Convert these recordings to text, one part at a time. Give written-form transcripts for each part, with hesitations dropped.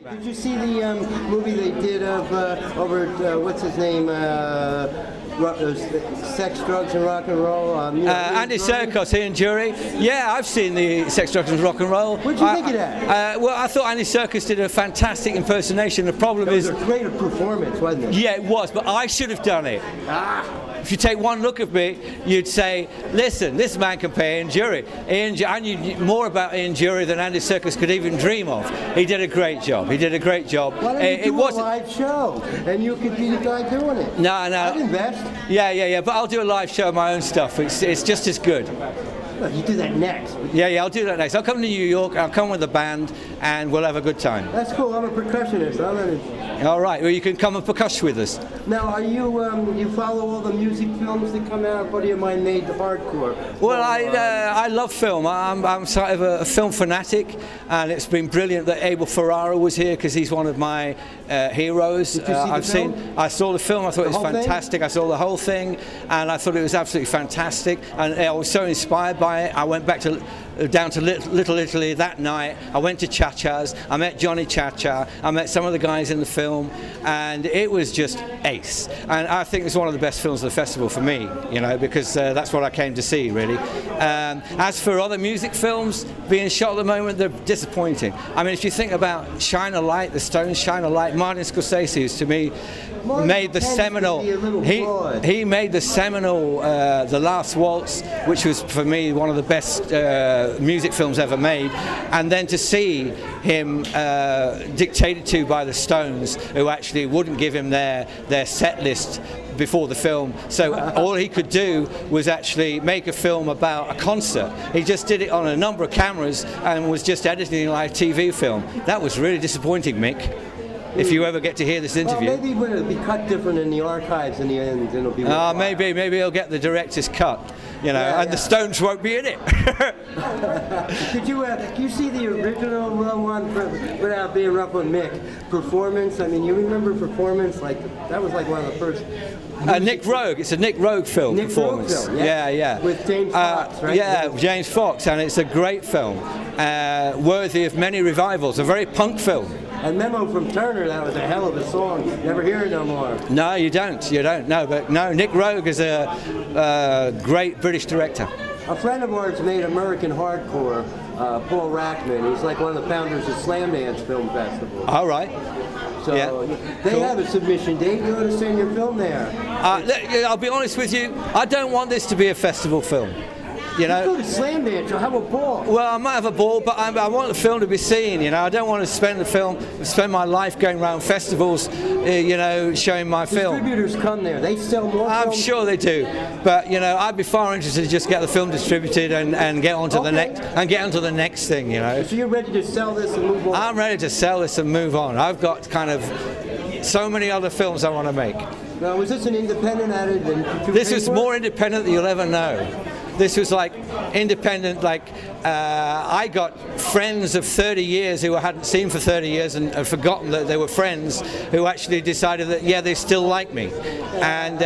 Did you see the movie they did of over at, what's his name? Sex, Drugs, and Rock and Roll. Andy Serkis here in jury. Yeah, I've seen the Sex, Drugs, and Rock and Roll. What did you think of that? Well, I thought Andy Serkis did a fantastic impersonation. The problem is, it was a great performance, wasn't it? Yeah, it was, but I should have done it. If you take one look at me, you'd say, listen, this man can play Ian Jury. I knew more about Ian Jury than Andy Serkis could even dream of. He did a great job. He did a great job. Why don't you do a live show, and you could be the guy doing it? No. I'd invest. Yeah, but I'll do a live show of my own stuff. It's just as good. Well, you do that next. Yeah, I'll do that next. I'll come to New York, I'll come with a band, and we'll have a good time. That's cool. I'm a percussionist. All right, well, you can come and percuss with us. Now, are you follow all the music films that come out? A buddy of mine made the hardcore. Well, I love film. I'm sort of a film fanatic, and it's been brilliant that Abel Ferrara was here because he's one of my heroes. Did you see the film? I saw the film. I thought it was fantastic. Thing? I saw the whole thing, and I thought it was absolutely fantastic. And I was so inspired by it. I went back down to Little Italy that night. I went to Cha-Cha's. I met Johnny Cha-Cha. I met some of the guys in the film, and it was just ace. And I think it's one of the best films of the festival for me, because that's what I came to see, really. As for other music films being shot at the moment, they're disappointing. I mean, if you think about Shine a Light, the Stones' Shine a Light, Martin Scorsese, who's to me made the seminal. He made the seminal The Last Waltz, which was for me one of the best music films ever made, and then to see him dictated to by the Stones, who actually wouldn't give him their set list before the film, so all he could do was actually make a film about a concert. He just did it on a number of cameras and was just editing like a TV film. That was really disappointing, Mick. If you ever get to hear this interview. Well, maybe it'll be cut different in the archives in the end, and it'll be. Maybe he'll get the director's cut, and the Stones won't be in it. Did you see the original one, without being rough on Mick, Performance? I mean, you remember Performance? Like that was like one of the first. Nick Rogue. It's a Nick Rogue film. Performance. Rogue film, yes. Yeah. With James Fox, right? Yeah, James Fox, and it's a great film, worthy of many revivals. A very punk film. And Memo from Turner, that was a hell of a song. Never hear it no more. No, you don't. No, but no, Nick Rogue is a great British director. A friend of ours made American Hardcore, Paul Rackman. He's like one of the founders of Slam Dance Film Festival. All right. So they have a submission date. You ought to send your film there. I'll be honest with you. I don't want this to be a festival film. Go to Slam Dance, you'll have a ball. Well, I might have a ball, but I want the film to be seen. I don't want to spend my life going around festivals, showing my film. Distributors come there; they sell more. I'm sure they do, but I'd be far interested to just get the film distributed and get onto the next thing. So you're ready to sell this and move on? I'm ready to sell this and move on. I've got kind of so many other films I want to make. Now, was this an independent added? This was more independent than you'll ever know. This was like independent, I got friends of 30 years who I hadn't seen for 30 years and had forgotten that they were friends, who actually decided that, they still like me. And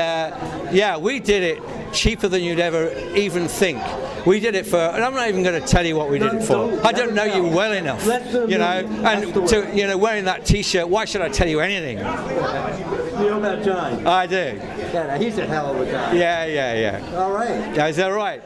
we did it cheaper than you'd ever even think. We did it for, and I'm not even going to tell you what we did it for. I don't know you well enough, and wearing that T-shirt, why should I tell you anything? You know about John? I do. Yeah, he's a hell of a guy. Yeah. All right. Is that right?